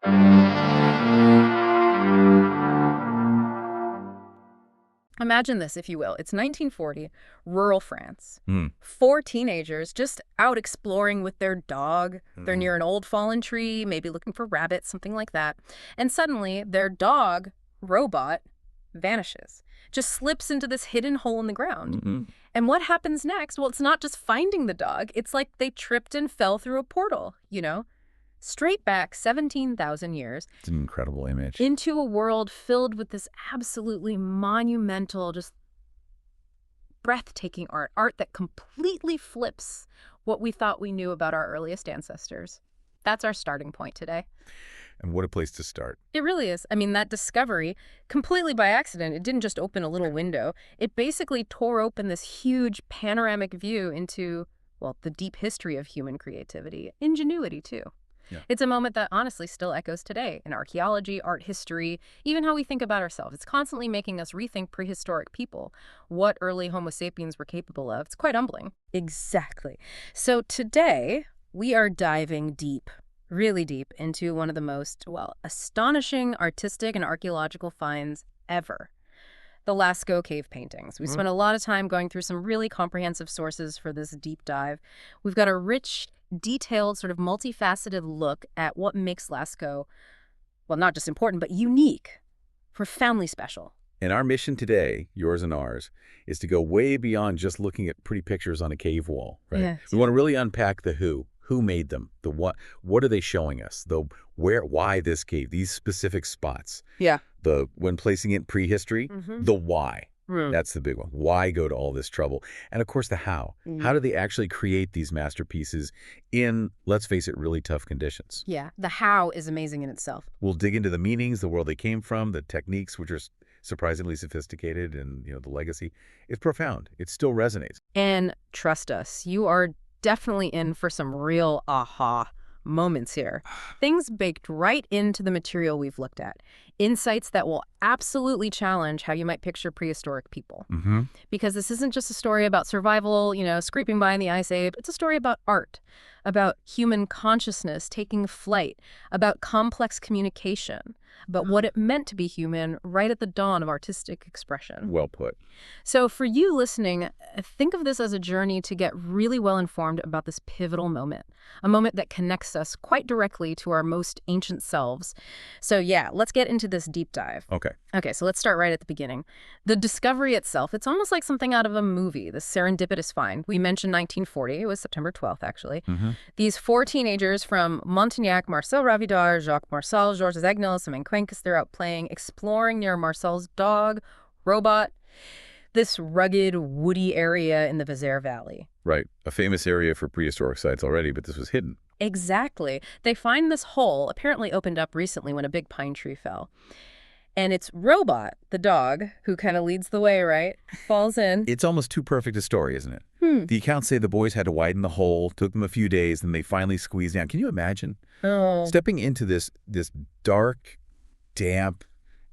Imagine this, if you will. It's 1940, rural France. Hmm. Four teenagers just out exploring with their dog. They're Mhm. near an old fallen tree, maybe looking for rabbits, something like that. And suddenly, their dog, Robot, vanishes. Just slips into this hidden hole in the ground. Mhm. And what happens next? Well, it's not just finding the dog. It's like they tripped and fell through a portal, straight back 17,000 years It's an incredible image. into a world filled with this absolutely monumental, just breathtaking art that completely flips what we thought we knew about our earliest ancestors. That's our starting point today. And what a place to start. It really is. I mean, that discovery, completely by accident, it didn't just open a little window. It basically tore open this huge panoramic view into, well, the deep history of human creativity, ingenuity, too. Yeah. It's a moment that honestly still echoes today in archaeology, art history, even how we think about ourselves. It's constantly making us rethink prehistoric people, what early Homo sapiens were capable of. It's quite humbling. Exactly. So today, we are diving deep, really deep, into one of the most, well, astonishing artistic and archaeological finds ever. The Lascaux cave paintings. We spent a lot of time going through some really comprehensive sources for this deep dive. We've got a rich, detailed, sort of multifaceted look at what makes Lascaux, well, not just important, but unique, profoundly special. And our mission today, yours and ours, is to go way beyond just looking at pretty pictures on a cave wall, right? Yeah. We want to really unpack the who made them, the what are they showing us, the where, why this cave, these specific spots, Yeah. the when placing it in prehistory, the why. That's the big one. Why go to all this trouble? And of course, the how. How do they actually create these masterpieces in, let's face it, really tough conditions? Yeah, the how is amazing in itself. We'll dig into the meanings, the world they came from, the techniques, which are surprisingly sophisticated, and the legacy. It's profound. It still resonates. And trust us, you are definitely in for some real aha moments here. Things baked right into the material we've looked at. Insights that will absolutely challenge how you might picture prehistoric people. Because this isn't just a story about survival, scraping by in the ice age. It's a story about art, about human consciousness taking flight, about complex communication, about what it meant to be human right at the dawn of artistic expression. Well put. So for you listening, think of this as a journey to get really well informed about this pivotal moment, a moment that connects us quite directly to our most ancient selves. So yeah, let's get into this deep dive. Okay, so let's start right at the beginning. The discovery itself, it's almost like something out of a movie, this serendipitous find. We mentioned 1940. It was September 12th, actually. These four teenagers from Montagnac, Marcel Ravidar, Jacques Marcel, Georges Agnel, Simon Cuenques, they're out playing, exploring near Marcel's dog, Robot, this rugged, woody area in the Vézère Valley. Right. A famous area for prehistoric sites already, but this was hidden. Exactly. They find this hole, apparently opened up recently when a big pine tree fell. And it's Robot, the dog, who kind of leads the way, right? Falls in. It's almost too perfect a story, isn't it? The accounts say the boys had to widen the hole, took them a few days, and they finally squeezed down. Can you imagine? Oh. Stepping into this dark, damp,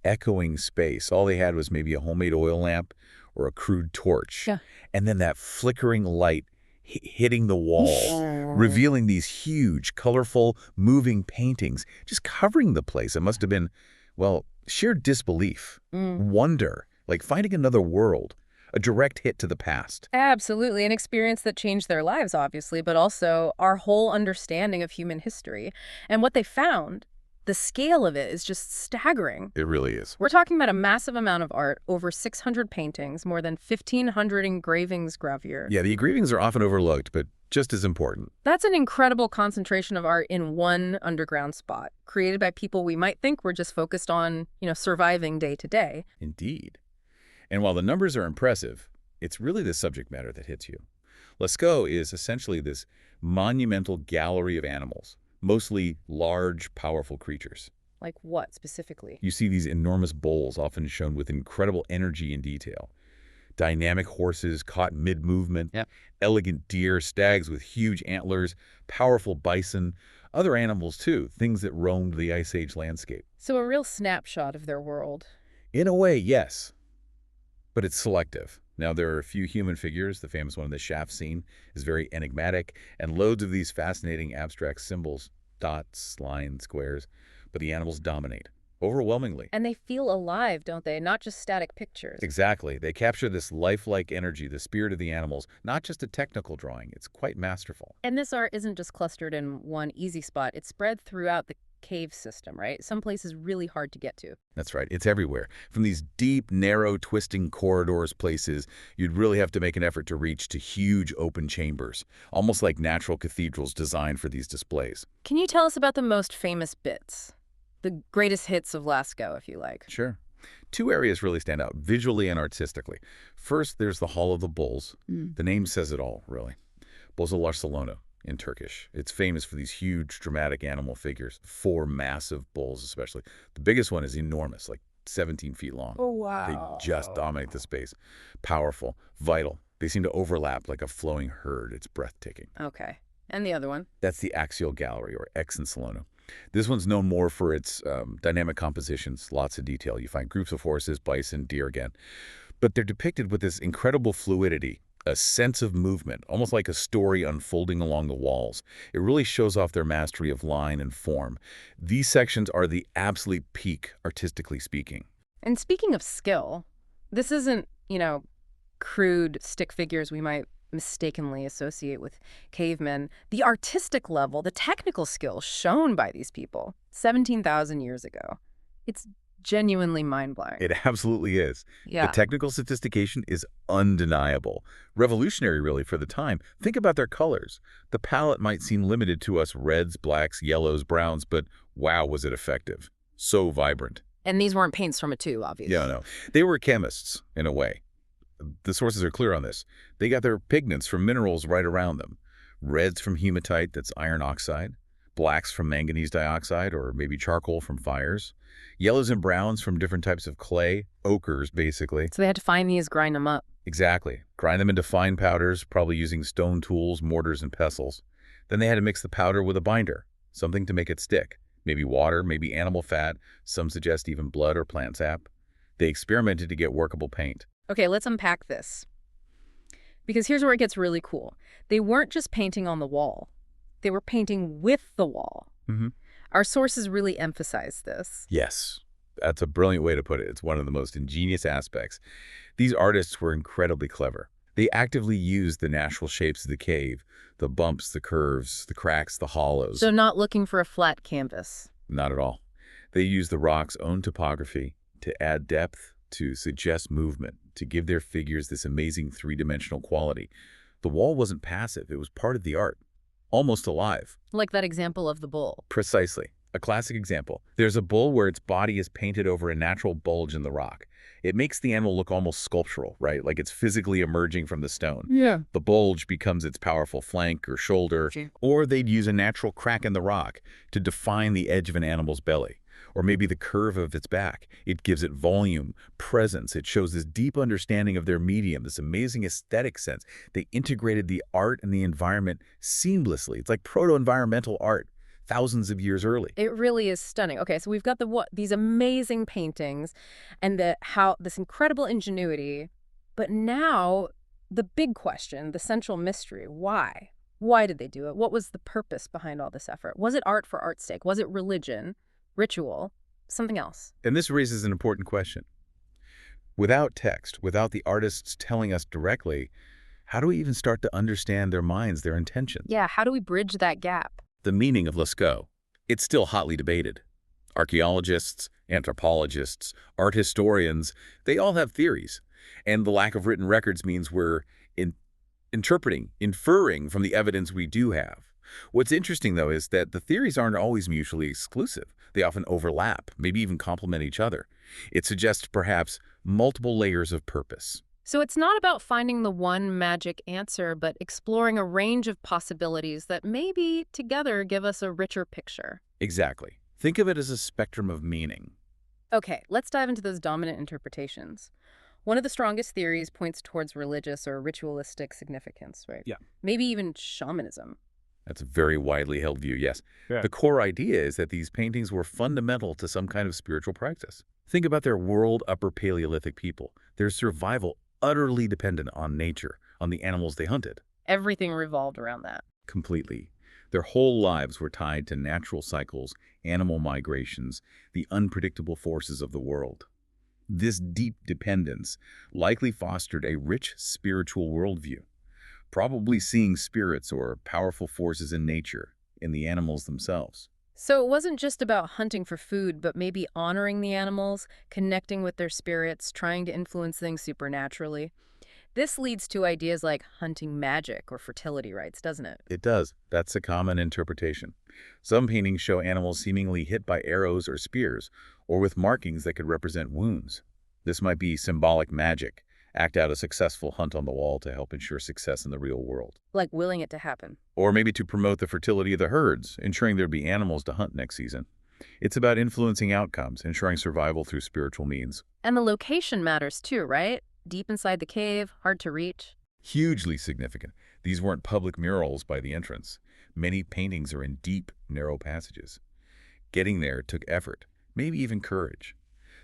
echoing space. All they had was maybe a homemade oil lamp or a crude torch. Yeah. And then that flickering light hitting the wall, revealing these huge, colorful, moving paintings, just covering the place. It must have been, well, sheer disbelief, wonder, like finding another world, a direct hit to the past. Absolutely. An experience that changed their lives, obviously, but also our whole understanding of human history. And what they found, the scale of it is just staggering. It really is. We're talking about a massive amount of art, over 600 paintings, more than 1,500 engravings, gravures. Yeah, the engravings are often overlooked, but just as important. That's an incredible concentration of art in one underground spot, created by people we might think were just focused on, surviving day to day. Indeed. And while the numbers are impressive, it's really the subject matter that hits you. Lascaux is essentially this monumental gallery of animals, mostly large, powerful creatures. Like what, specifically? You see these enormous bulls, often shown with incredible energy and detail. Dynamic horses caught mid-movement, elegant deer, stags with huge antlers, powerful bison, other animals too, things that roamed the Ice Age landscape. So a real snapshot of their world. In a way, yes. But it's selective. Now, there are a few human figures. The famous one in the shaft scene is very enigmatic, and loads of these fascinating abstract symbols, dots, lines, squares. but the animals dominate, overwhelmingly. And they feel alive, don't they? Not just static pictures. Exactly. They capture this lifelike energy, the spirit of the animals, not just a technical drawing. It's quite masterful. And this art isn't just clustered in one easy spot. It's spread throughout the cave system, right? Some places really hard to get to. That's right. It's everywhere. From these deep, narrow, twisting corridors places, you'd really have to make an effort to reach to huge open chambers, almost like natural cathedrals designed for these displays. Can you tell us about the most famous bits? The greatest hits of Lascaux, if you like. Sure. Two areas really stand out, visually and artistically. First, there's the Hall of the Bulls. The name says it all, really. Lascaux in Turkish. It's famous for these huge, dramatic animal figures, 4 massive bulls especially. The biggest one is enormous, like 17 feet long. Oh, wow. They just dominate the space. Powerful, vital. They seem to overlap like a flowing herd. It's breathtaking. Okay. And the other one? That's the Axial Gallery, or X in Salona. This one's known more for its dynamic compositions, lots of detail. You find groups of horses, bison, deer again. But they're depicted with this incredible fluidity, a sense of movement, almost like a story unfolding along the walls. It really shows off their mastery of line and form. These sections are the absolute peak, artistically speaking. And speaking of skill, this isn't, crude stick figures we might mistakenly associate with cavemen. The artistic level, the technical skill shown by these people 17,000 years ago, it's genuinely mind-blowing. It absolutely is. Yeah. The technical sophistication is undeniable. Revolutionary, really, for the time. Think about their colors. The palette might seem limited to us reds, blacks, yellows, browns, but wow, was it effective. So vibrant. And these weren't paints from a tube, obviously. Yeah, no. They were chemists, in a way. The sources are clear on this. They got their pigments from minerals right around them. Reds from hematite, that's iron oxide. Blacks from manganese dioxide, or maybe charcoal from fires. Yellows and browns from different types of clay, ochres, basically. So they had to find these, grind them up. Exactly. Grind them into fine powders, probably using stone tools, mortars, and pestles. Then they had to mix the powder with a binder, something to make it stick. Maybe water, maybe animal fat. Some suggest even blood or plant sap. They experimented to get workable paint. Okay, let's unpack this. Because here's where it gets really cool. They weren't just painting on the wall. They were painting with the wall. Our sources really emphasize this. Yes, that's a brilliant way to put it. It's one of the most ingenious aspects. These artists were incredibly clever. They actively used the natural shapes of the cave, the bumps, the curves, the cracks, the hollows. So not looking for a flat canvas. Not at all. They used the rock's own topography to add depth, to suggest movement, to give their figures this amazing three-dimensional quality. The wall wasn't passive. It was part of the art. Almost alive. Like that example of the bull. Precisely. A classic example. There's a bull where its body is painted over a natural bulge in the rock. It makes the animal look almost sculptural, right? Like it's physically emerging from the stone. Yeah. The bulge becomes its powerful flank or shoulder, or they'd use a natural crack in the rock to define the edge of an animal's belly, or maybe the curve of its back. It gives it volume, presence. It shows this deep understanding of their medium, this amazing aesthetic sense. They integrated the art and the environment seamlessly. It's like proto-environmental art, thousands of years early. It really is stunning. Okay, so we've got these amazing paintings and this incredible ingenuity. But now the big question, the central mystery, why? Why did they do it? What was the purpose behind all this effort? Was it art for art's sake? Was it religion, ritual, something else? And this raises an important question. Without text, without the artists telling us directly, how do we even start to understand their minds, their intentions? Yeah, how do we bridge that gap? The meaning of Lascaux. It's still hotly debated. Archaeologists, anthropologists, art historians, they all have theories. And the lack of written records means we're inferring from the evidence we do have. What's interesting, though, is that the theories aren't always mutually exclusive. They often overlap, maybe even complement each other. It suggests perhaps multiple layers of purpose. So it's not about finding the one magic answer, but exploring a range of possibilities that maybe together give us a richer picture. Exactly. Think of it as a spectrum of meaning. Okay, let's dive into those dominant interpretations. One of the strongest theories points towards religious or ritualistic significance, right? Yeah. Maybe even shamanism. That's a very widely held view, yes. Yeah. The core idea is that these paintings were fundamental to some kind of spiritual practice. Think about their world Upper Paleolithic people. Their survival utterly dependent on nature, on the animals they hunted. Everything revolved around that. Completely. Their whole lives were tied to natural cycles, animal migrations, the unpredictable forces of the world. This deep dependence likely fostered a rich spiritual worldview, probably seeing spirits or powerful forces in nature, in the animals themselves. So it wasn't just about hunting for food, but maybe honoring the animals, connecting with their spirits, trying to influence things supernaturally. This leads to ideas like hunting magic or fertility rites, doesn't it? It does. That's a common interpretation. Some paintings show animals seemingly hit by arrows or spears, or with markings that could represent wounds. This might be symbolic magic, act out a successful hunt on the wall to help ensure success in the real world. Like willing it to happen. Or maybe to promote the fertility of the herds, ensuring there'd be animals to hunt next season. It's about influencing outcomes, ensuring survival through spiritual means. And the location matters too, right? Deep inside the cave, hard to reach. Hugely significant. These weren't public murals by the entrance. Many paintings are in deep, narrow passages. Getting there took effort, maybe even courage.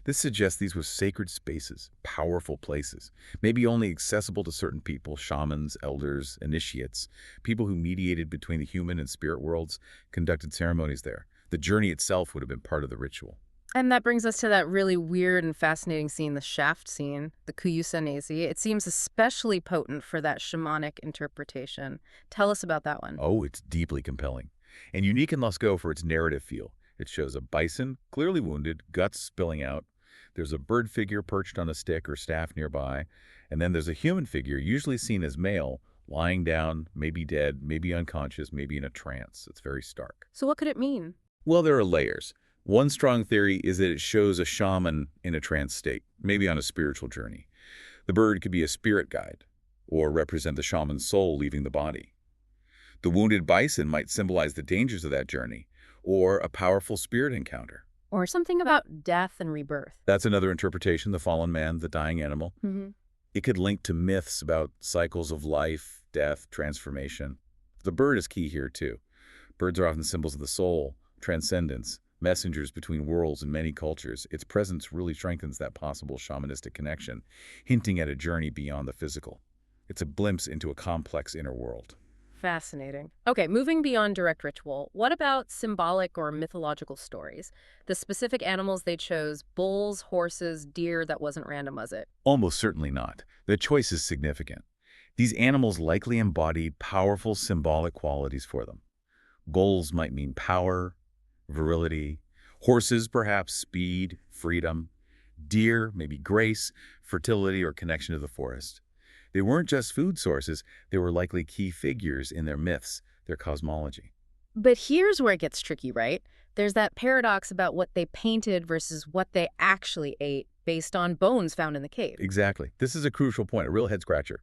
This suggests these were sacred spaces, powerful places, maybe only accessible to certain people, shamans, elders, initiates, people who mediated between the human and spirit worlds, conducted ceremonies there. The journey itself would have been part of the ritual. And that brings us to that really weird and fascinating scene, the shaft scene, the Kuyusanesi. It seems especially potent for that shamanic interpretation. Tell us about that one. Oh, it's deeply compelling, and unique in Lascaux for its narrative feel. It shows a bison, clearly wounded, guts spilling out. There's a bird figure perched on a stick or staff nearby, and then there's a human figure, usually seen as male, lying down, maybe dead, maybe unconscious, maybe in a trance. It's very stark. So what could it mean? Well, there are layers. One strong theory is that it shows a shaman in a trance state, maybe on a spiritual journey. The bird could be a spirit guide, or represent the shaman's soul leaving the body. The wounded bison might symbolize the dangers of that journey, or a powerful spirit encounter. Or something about death and rebirth. That's another interpretation, the fallen man, the dying animal. It could link to myths about cycles of life, death, transformation. The bird is key here, too. Birds are often symbols of the soul, transcendence, messengers between worlds in many cultures. Its presence really strengthens that possible shamanistic connection, hinting at a journey beyond the physical. It's a glimpse into a complex inner world. Fascinating. Okay, moving beyond direct ritual, what about symbolic or mythological stories? The specific animals they chose, bulls, horses, deer, that wasn't random, was it? Almost certainly not. The choice is significant. These animals likely embodied powerful symbolic qualities for them. Bulls might mean power, virility. Horses, perhaps speed, freedom. Deer, maybe grace, fertility, or connection to the forest. They weren't just food sources, they were likely key figures in their myths, their cosmology. But here's where it gets tricky, right? There's that paradox about what they painted versus what they actually ate based on bones found in the cave. Exactly. This is a crucial point, a real head-scratcher.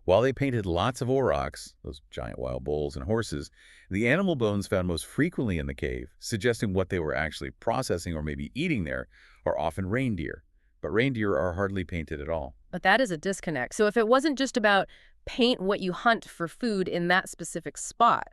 While they painted lots of aurochs, those giant wild bulls and horses, the animal bones found most frequently in the cave, suggesting what they were actually processing or maybe eating there, are often reindeer. But reindeer are hardly painted at all. But that is a disconnect. So if it wasn't just about paint what you hunt for food in that specific spot,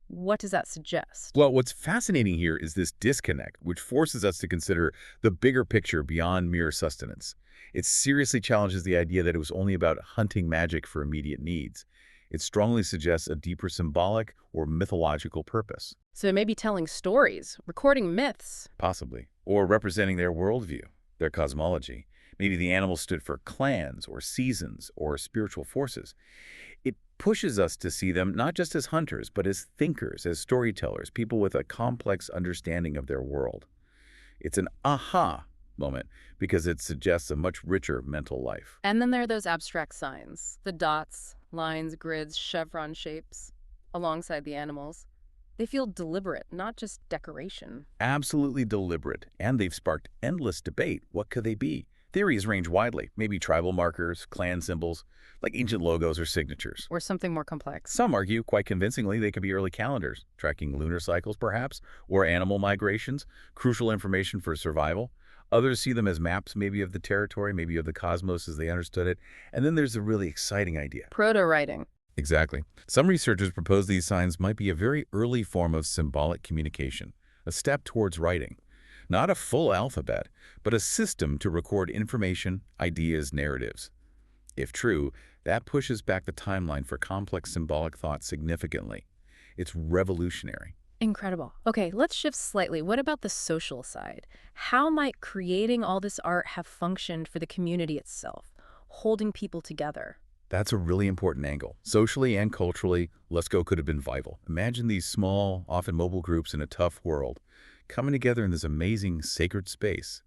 what does that suggest? Well, what's fascinating here is this disconnect, which forces us to consider the bigger picture beyond mere sustenance. It seriously challenges the idea that it was only about hunting magic for immediate needs. It strongly suggests a deeper symbolic or mythological purpose. So it may be telling stories, recording myths. Possibly. Or representing their worldview, their cosmology. Maybe the animals stood for clans or seasons or spiritual forces. It pushes us to see them not just as hunters, but as thinkers, as storytellers, people with a complex understanding of their world. It's an aha moment because it suggests a much richer mental life. And then there are those abstract signs, the dots, lines, grids, chevron shapes, alongside the animals. They feel deliberate, not just decoration. Absolutely deliberate, and they've sparked endless debate. What could they be? Theories range widely, maybe tribal markers, clan symbols, like ancient logos or signatures. Or something more complex. Some argue, quite convincingly, they could be early calendars, tracking lunar cycles perhaps, or animal migrations, crucial information for survival. Others see them as maps maybe of the territory, maybe of the cosmos as they understood it. And then there's a really exciting idea. Proto-writing. Exactly. Some researchers propose these signs might be a very early form of symbolic communication, a step towards writing. Not a full alphabet, but a system to record information, ideas, narratives. If true, that pushes back the timeline for complex symbolic thought significantly. It's revolutionary. Incredible. Okay, let's shift slightly. What about the social side? How might creating all this art have functioned for the community itself, holding people together? That's a really important angle. Socially and culturally, Lascaux could have been vital. Imagine these small, often mobile groups in a tough world coming together in this amazing sacred space.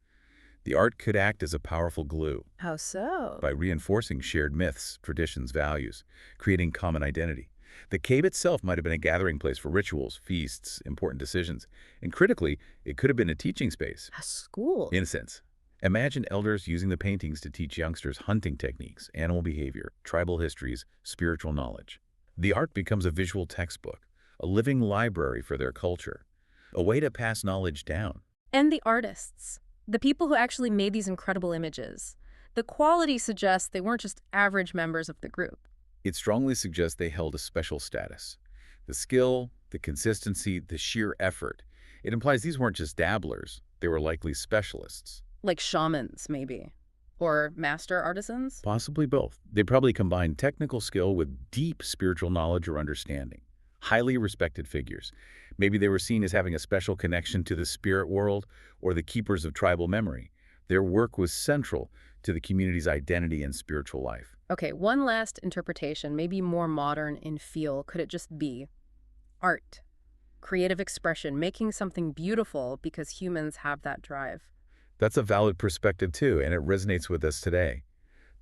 The art could act as a powerful glue How so? by reinforcing shared myths, traditions, values, creating common identity. The cave itself might have been a gathering place for rituals, feasts, important decisions, and critically, it could have been a teaching space. A school. In a sense, imagine elders using the paintings to teach youngsters hunting techniques, animal behavior, tribal histories, spiritual knowledge. The art becomes a visual textbook, a living library for their culture, a way to pass knowledge down. And the artists, the people who actually made these incredible images. The quality suggests they weren't just average members of the group. It strongly suggests they held a special status. The skill, the consistency, the sheer effort. It implies these weren't just dabblers, they were likely specialists. Like shamans, maybe. Or master artisans? Possibly both. They probably combined technical skill with deep spiritual knowledge or understanding. Highly respected figures. Maybe they were seen as having a special connection to the spirit world or the keepers of tribal memory. Their work was central to the community's identity and spiritual life. Okay, one last interpretation, maybe more modern in feel. Could it just be art? Creative expression, making something beautiful because humans have that drive. That's a valid perspective too, and it resonates with us today.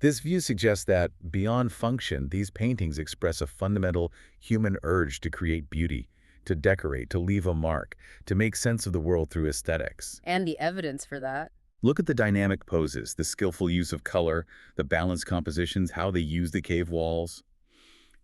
This view suggests that, beyond function, these paintings express a fundamental human urge to create beauty, to decorate, to leave a mark, to make sense of the world through aesthetics. And the evidence for that. Look at the dynamic poses, the skillful use of color, the balanced compositions, how they use the cave walls.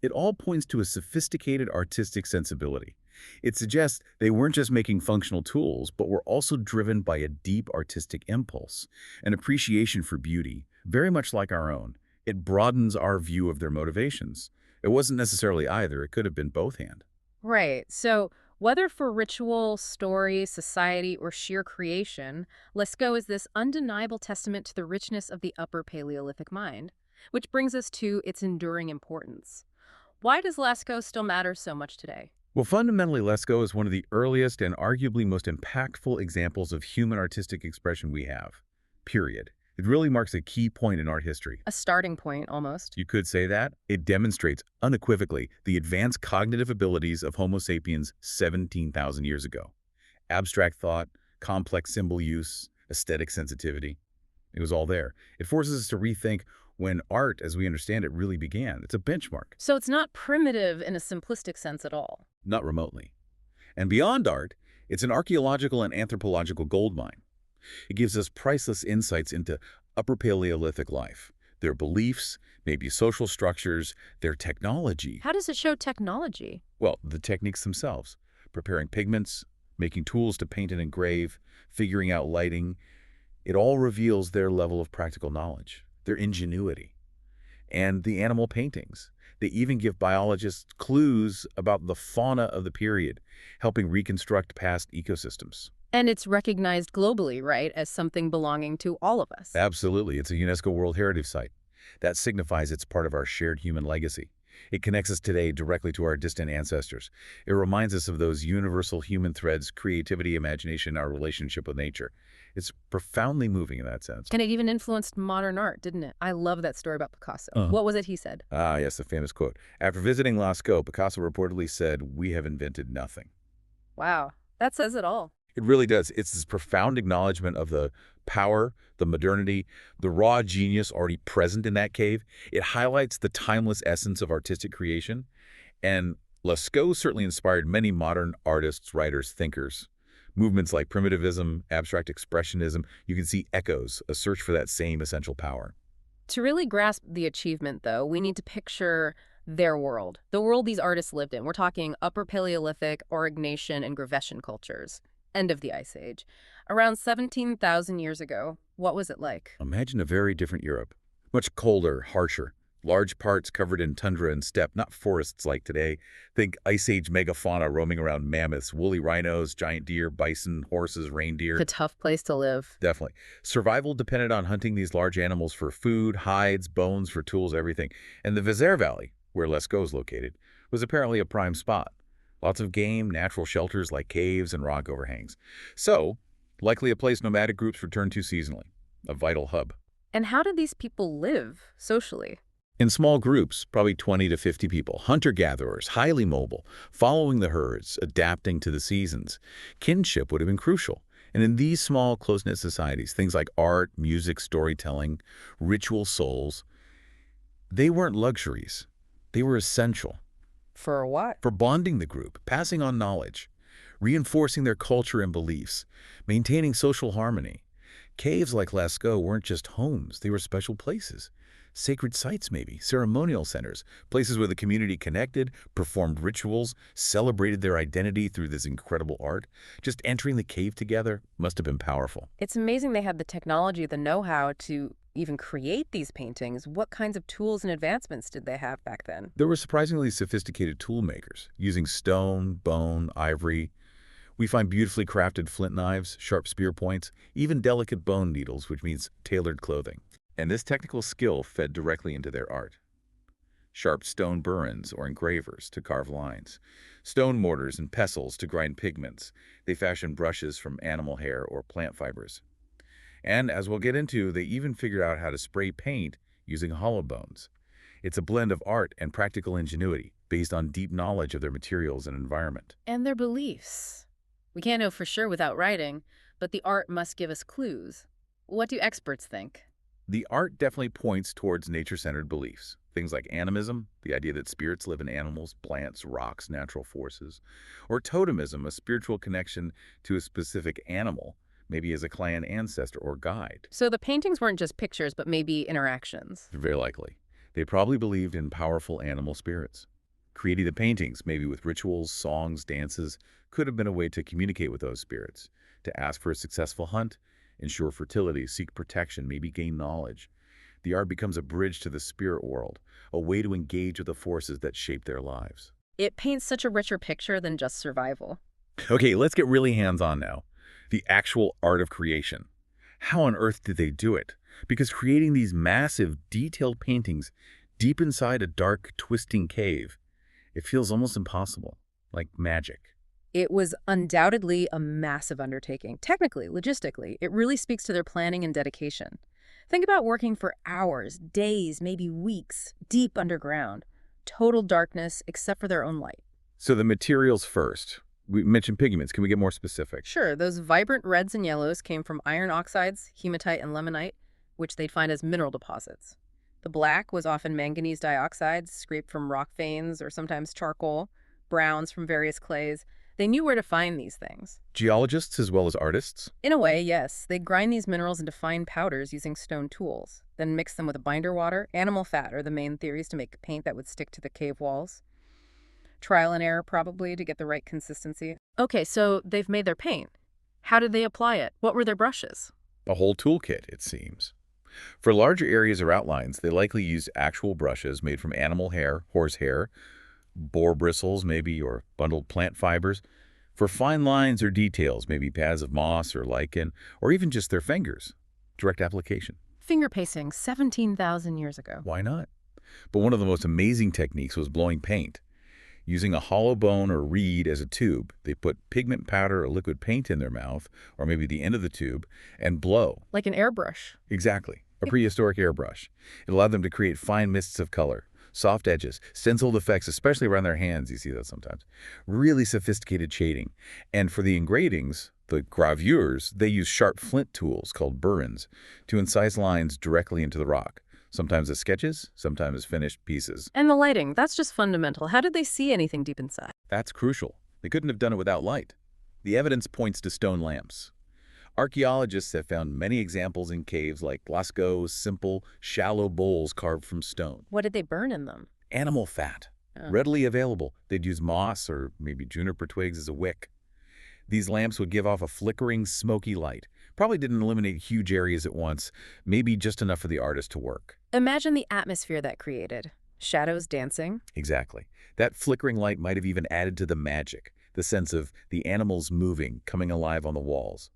It all points to a sophisticated artistic sensibility. It suggests they weren't just making functional tools, but were also driven by a deep artistic impulse, an appreciation for beauty, very much like our own. It broadens our view of their motivations. It wasn't necessarily either, it could have been both hand. Right. So whether for ritual, story, society, or sheer creation, Lascaux is this undeniable testament to the richness of the Upper Paleolithic mind, which brings us to its enduring importance. Why does Lascaux still matter so much today? Well, fundamentally, Lascaux is one of the earliest and arguably most impactful examples of human artistic expression we have. Period. It really marks a key point in art history. A starting point, almost. You could say that. It demonstrates unequivocally the advanced cognitive abilities of Homo sapiens 17,000 years ago. Abstract thought, complex symbol use, aesthetic sensitivity. It was all there. It forces us to rethink when art, as we understand it, really began. It's a benchmark. So it's not primitive in a simplistic sense at all. Not remotely. And beyond art, it's an archaeological and anthropological goldmine. It gives us priceless insights into Upper Paleolithic life, their beliefs, maybe social structures, their technology. How does it show technology? Well, the techniques themselves, preparing pigments, making tools to paint and engrave, figuring out lighting. It all reveals their level of practical knowledge, their ingenuity. And the animal paintings. They even give biologists clues about the fauna of the period, helping reconstruct past ecosystems. And it's recognized globally, right, as something belonging to all of us. Absolutely. It's a UNESCO World Heritage Site. That signifies it's part of our shared human legacy. It connects us today directly to our distant ancestors. It reminds us of those universal human threads, creativity, imagination, our relationship with nature. It's profoundly moving in that sense. And it even influenced modern art, didn't it? I love that story about Picasso. What was it he said? Ah, yes, the famous quote. After visiting Lascaux, Picasso reportedly said, "We have invented nothing." Wow, that says it all. It really does. It's this profound acknowledgement of the power, the modernity, the raw genius already present in that cave. It highlights the timeless essence of artistic creation. And Lascaux certainly inspired many modern artists, writers, thinkers. Movements like primitivism, abstract expressionism, you can see echoes, a search for that same essential power. To really grasp the achievement, though, we need to picture their world, the world these artists lived in. We're talking Upper Paleolithic, Aurignacian, and Grevetian cultures. End of the Ice Age. Around 17,000 years ago, what was it like? Imagine a very different Europe. Much colder, harsher. Large parts covered in tundra and steppe, not forests like today. Think Ice Age megafauna roaming around mammoths, woolly rhinos, giant deer, bison, horses, reindeer. It's a tough place to live. Definitely. Survival depended on hunting these large animals for food, hides, bones, for tools, everything. And the Vézère Valley, where Lascaux is located, was apparently a prime spot. Lots of game, natural shelters like caves and rock overhangs. So, likely a place nomadic groups return to seasonally, a vital hub. And how did these people live socially? In small groups, probably 20 to 50 people, hunter-gatherers, highly mobile, following the herds, adapting to the seasons. Kinship would have been crucial. And in these small, close-knit societies, things like art, music, storytelling, ritual souls, they weren't luxuries. They were essential For what? for bonding the group, passing on knowledge, reinforcing their culture and beliefs, maintaining social harmony. Caves like Lascaux weren't just homes, they were special places. Sacred sites maybe, ceremonial centers, places where the community connected, performed rituals, celebrated their identity through this incredible art. Just entering the cave together must have been powerful. It's amazing they had the technology, the know-how to even create these paintings. What kinds of tools and advancements did they have back then? There were surprisingly sophisticated tool makers, using stone, bone, ivory. We find beautifully crafted flint knives, sharp spear points, even delicate bone needles, which means tailored clothing. And this technical skill fed directly into their art. Sharp stone burins or engravers to carve lines, stone mortars and pestles to grind pigments. They fashioned brushes from animal hair or plant fibers. And as we'll get into, they even figured out how to spray paint using hollow bones. It's a blend of art and practical ingenuity based on deep knowledge of their materials and environment. And their beliefs. We can't know for sure without writing, but the art must give us clues. What do experts think? The art definitely points towards nature-centered beliefs. Things like animism, the idea that spirits live in animals, plants, rocks, natural forces. Or totemism, a spiritual connection to a specific animal, maybe as a clan ancestor or guide. So the paintings weren't just pictures, but maybe interactions. Very likely. They probably believed in powerful animal spirits. Creating the paintings, maybe with rituals, songs, dances, could have been a way to communicate with those spirits, to ask for a successful hunt, ensure fertility, seek protection, maybe gain knowledge. The art becomes a bridge to the spirit world, a way to engage with the forces that shape their lives. It paints such a richer picture than just survival. Okay, let's get really hands-on now. The actual art of creation. How on earth did they do it? Because creating these massive, detailed paintings deep inside a dark, twisting cave, it feels almost impossible, like magic. It was undoubtedly a massive undertaking. Technically, logistically, it really speaks to their planning and dedication. Think about working for hours, days, maybe weeks, deep underground. Total darkness except for their own light. So the materials first. We mentioned pigments. Can we get more specific? Sure, those vibrant reds and yellows came from iron oxides, hematite, and limonite, which they'd find as mineral deposits. The black was often manganese dioxide, scraped from rock veins or sometimes charcoal, browns from various clays. They knew where to find these things. Geologists as well as artists? In a way, yes. They'd grind these minerals into fine powders using stone tools, then mix them with a binder water. Animal fat are the main theories to make paint that would stick to the cave walls. Trial and error, probably, to get the right consistency. Okay, so they've made their paint. How did they apply it? What were their brushes? A whole toolkit, it seems. For larger areas or outlines, they likely used actual brushes made from animal hair, horsehair, boar bristles maybe, or bundled plant fibers. For fine lines or details, maybe pads of moss or lichen, or even just their fingers. Direct application. Finger pasting 17,000 years ago. Why not? But one of the most amazing techniques was blowing paint. Using a hollow bone or reed as a tube, they put pigment powder or liquid paint in their mouth, or maybe the end of the tube, and blow. Like an airbrush. Exactly. A prehistoric airbrush. It allowed them to create fine mists of color, soft edges, stenciled effects, especially around their hands. You see that sometimes. Really sophisticated shading. And for the engravings, the gravures, they use sharp flint tools called burins to incise lines directly into the rock. Sometimes as sketches, sometimes as finished pieces. And the lighting, that's just fundamental. How did they see anything deep inside? That's crucial. They couldn't have done it without light. The evidence points to stone lamps. Archaeologists have found many examples in caves like Lascaux' simple, shallow bowls carved from stone. What did they burn in them? Animal fat. Oh. Readily available. They'd use moss or maybe juniper twigs as a wick. These lamps would give off a flickering, smoky light. Probably didn't illuminate huge areas at once, maybe just enough for the artist to work. Imagine the atmosphere that created. Shadows dancing. Exactly. That flickering light might have even added to the magic, the sense of the animals moving, coming alive on the walls.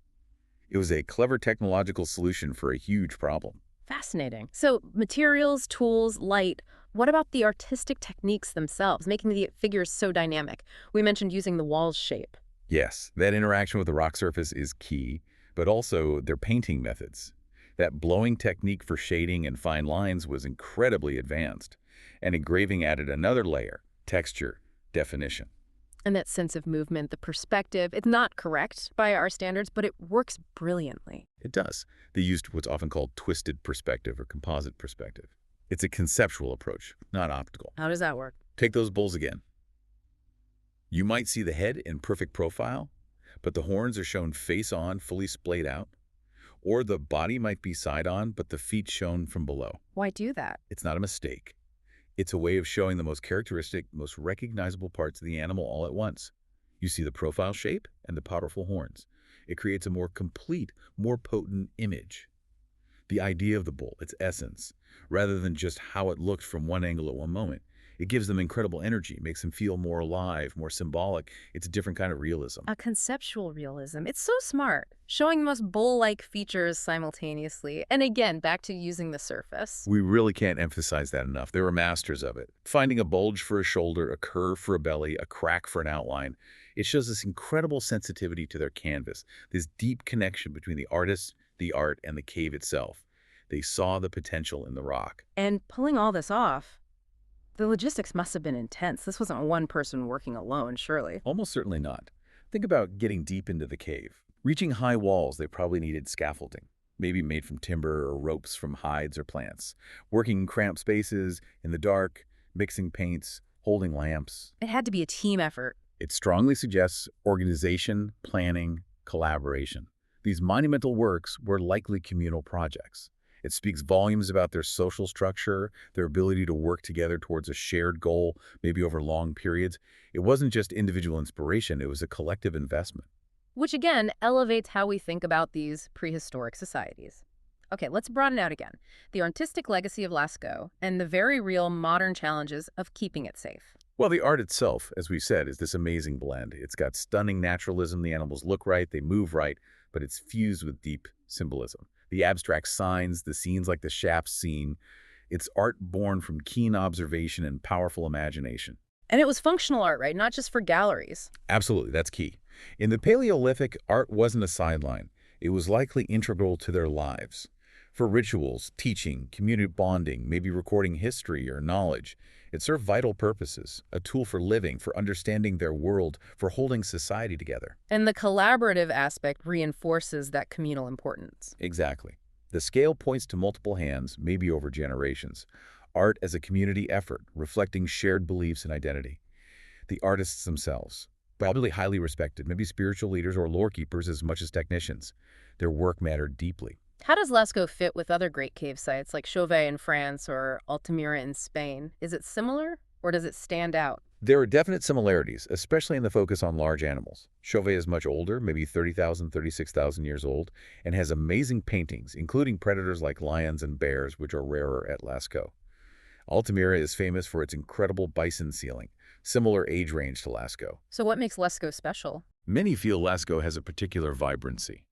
It was a clever technological solution for a huge problem. Fascinating. So materials, tools, light, What about the artistic techniques themselves, making the figures so dynamic? We mentioned using the wall's shape. Yes, that interaction with the rock surface is key, but also their painting methods. That blowing technique for shading and fine lines was incredibly advanced, and engraving added another layer, texture, definition. And that sense of movement, the perspective, it's not correct by our standards, but it works brilliantly. It does. They used what's often called twisted perspective or composite perspective. It's a conceptual approach, not optical. How does that work? Take those bulls again. You might see the head in perfect profile, but the horns are shown face on, fully splayed out. Or the body might be side on, but the feet shown from below. Why do that? It's not a mistake. It's a way of showing the most characteristic, most recognizable parts of the animal all at once. You see the profile shape and the powerful horns. It creates a more complete, more potent image. The idea of the bull, its essence, rather than just how it looked from one angle at one moment. It gives them incredible energy, makes them feel more alive, more symbolic. It's a different kind of realism. A conceptual realism. It's so smart, showing the most bull-like features simultaneously. And again, back to using the surface. We really can't emphasize that enough. They were masters of it. Finding a bulge for a shoulder, a curve for a belly, a crack for an outline. It shows this incredible sensitivity to their canvas, this deep connection between the artist, the art, and the cave itself. They saw the potential in the rock. And pulling all this off, the logistics must have been intense. This wasn't one person working alone, surely. Almost certainly not. Think about getting deep into the cave. Reaching high walls, they probably needed scaffolding, maybe made from timber or ropes from hides or plants. Working in cramped spaces, in the dark, mixing paints, holding lamps. It had to be a team effort. It strongly suggests organization, planning, collaboration. These monumental works were likely communal projects. It speaks volumes about their social structure, their ability to work together towards a shared goal, maybe over long periods. It wasn't just individual inspiration, it was a collective investment. Which again elevates how we think about these prehistoric societies. Okay, let's broaden out again. The artistic legacy of Lascaux and the very real modern challenges of keeping it safe. Well, the art itself, as we said, is this amazing blend. It's got stunning naturalism, the animals look right, they move right, but it's fused with deep symbolism. The abstract signs, the scenes like the shaft scene, it's art born from keen observation and powerful imagination. And it was functional art, right? Not just for galleries. Absolutely, that's key. In the Paleolithic, art wasn't a sideline. It was likely integral to their lives. For rituals, teaching, community bonding, maybe recording history or knowledge, it served vital purposes, a tool for living, for understanding their world, for holding society together. And the collaborative aspect reinforces that communal importance. Exactly. The scale points to multiple hands, maybe over generations. Art as a community effort, reflecting shared beliefs and identity. The artists themselves, probably highly respected, maybe spiritual leaders or lore keepers as much as technicians. Their work mattered deeply. How does Lascaux fit with other great cave sites like Chauvet in France or Altamira in Spain? Is it similar or does it stand out? There are definite similarities, especially in the focus on large animals. Chauvet is much older, maybe 30,000, 36,000 years old, and has amazing paintings, including predators like lions and bears, which are rarer at Lascaux. Altamira is famous for its incredible bison ceiling, similar age range to Lascaux. So what makes Lascaux special? Many feel Lascaux has a particular vibrancy.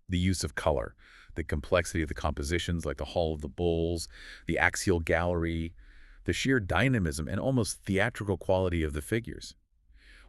The use of color, the complexity of the compositions like the Hall of the Bulls, the axial gallery, the sheer dynamism and almost theatrical quality of the figures.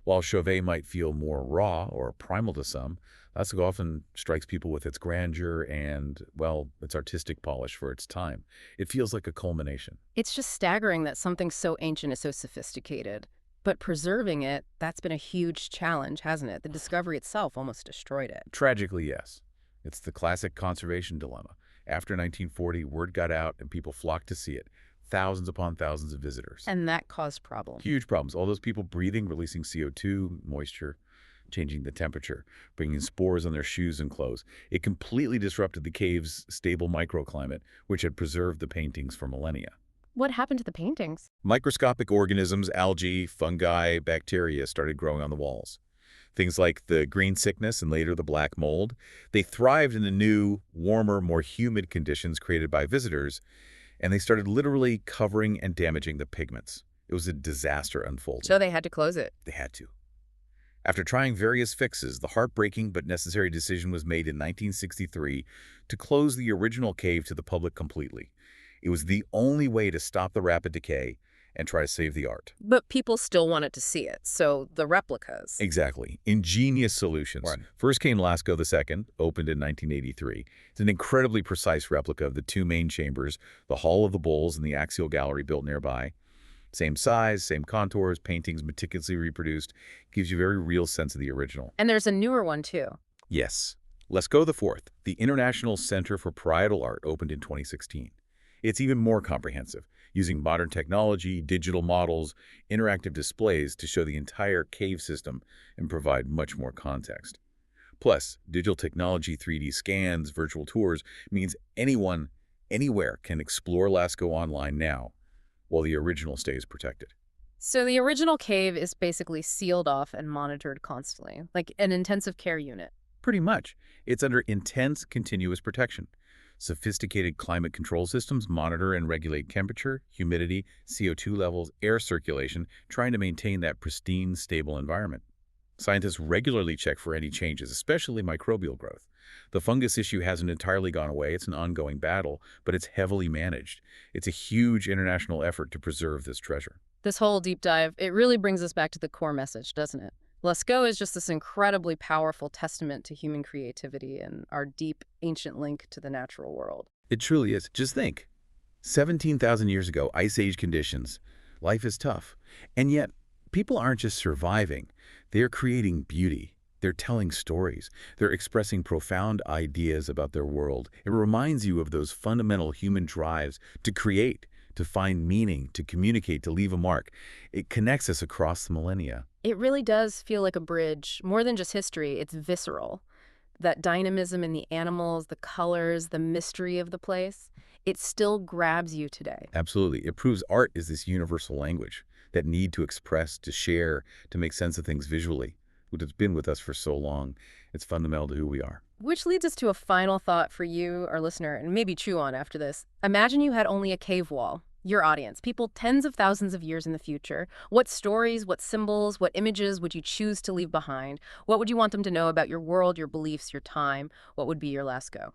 While Chauvet might feel more raw or primal to some, Lascaux often strikes people with its grandeur and, well, its artistic polish for its time. It feels like a culmination. It's just staggering that something so ancient is so sophisticated. But preserving it, that's been a huge challenge, hasn't it? The discovery itself almost destroyed it. Tragically, yes. It's the classic conservation dilemma. After 1940, word got out and people flocked to see it. Thousands upon thousands of visitors. And that caused problems. Huge problems. All those people breathing, releasing CO2, moisture, changing the temperature, bringing spores on their shoes and clothes. It completely disrupted the cave's stable microclimate, which had preserved the paintings for millennia. What happened to the paintings? Microscopic organisms, algae, fungi, bacteria started growing on the walls. Things like the green sickness and later the black mold, they thrived in the new, warmer, more humid conditions created by visitors, and they started literally covering and damaging the pigments. It was a disaster unfolding. So they had to close it. They had to. After trying various fixes, the heartbreaking but necessary decision was made in 1963 to close the original cave to the public completely. It was the only way to stop the rapid decay and try to save the art. But people still wanted to see it, so the replicas. Exactly. Ingenious solutions. Right. First came Lascaux II, opened in 1983. It's an incredibly precise replica of the two main chambers, the Hall of the Bulls and the Axial Gallery built nearby. Same size, same contours, paintings meticulously reproduced. Gives you a very real sense of the original. And there's a newer one, too. Yes. Lascaux IV, the International Center for Parietal Art, opened in 2016. It's even more comprehensive, using modern technology, digital models, interactive displays to show the entire cave system and provide much more context. Plus, digital technology, 3D scans, virtual tours means anyone, anywhere can explore Lascaux online now, while the original stays protected. So the original cave is basically sealed off and monitored constantly, like an intensive care unit. Pretty much. It's under intense, continuous protection. Sophisticated climate control systems monitor and regulate temperature, humidity, CO2 levels, air circulation, trying to maintain that pristine, stable environment. Scientists regularly check for any changes, especially microbial growth. The fungus issue hasn't entirely gone away. It's an ongoing battle, but it's heavily managed. It's a huge international effort to preserve this treasure. This whole deep dive, it really brings us back to the core message, doesn't it? Lascaux is just this incredibly powerful testament to human creativity and our deep, ancient link to the natural world. It truly is. Just think. 17,000 years ago, Ice Age conditions. Life is tough. And yet, people aren't just surviving. They're creating beauty. They're telling stories. They're expressing profound ideas about their world. It reminds you of those fundamental human drives to create, to find meaning, to communicate, to leave a mark. It connects us across the millennia. It really does feel like a bridge. More than just history, it's visceral. That dynamism in the animals, the colors, the mystery of the place, it still grabs you today. Absolutely. It proves art is this universal language, that need to express, to share, to make sense of things visually. It's been with us for so long. It's fundamental to who we are. Which leads us to a final thought for you, our listener, and maybe chew on after this. Imagine you had only a cave wall. Your audience, people tens of thousands of years in the future. What stories, what symbols, what images would you choose to leave behind? What would you want them to know about your world, your beliefs, your time? What would be your Lascaux?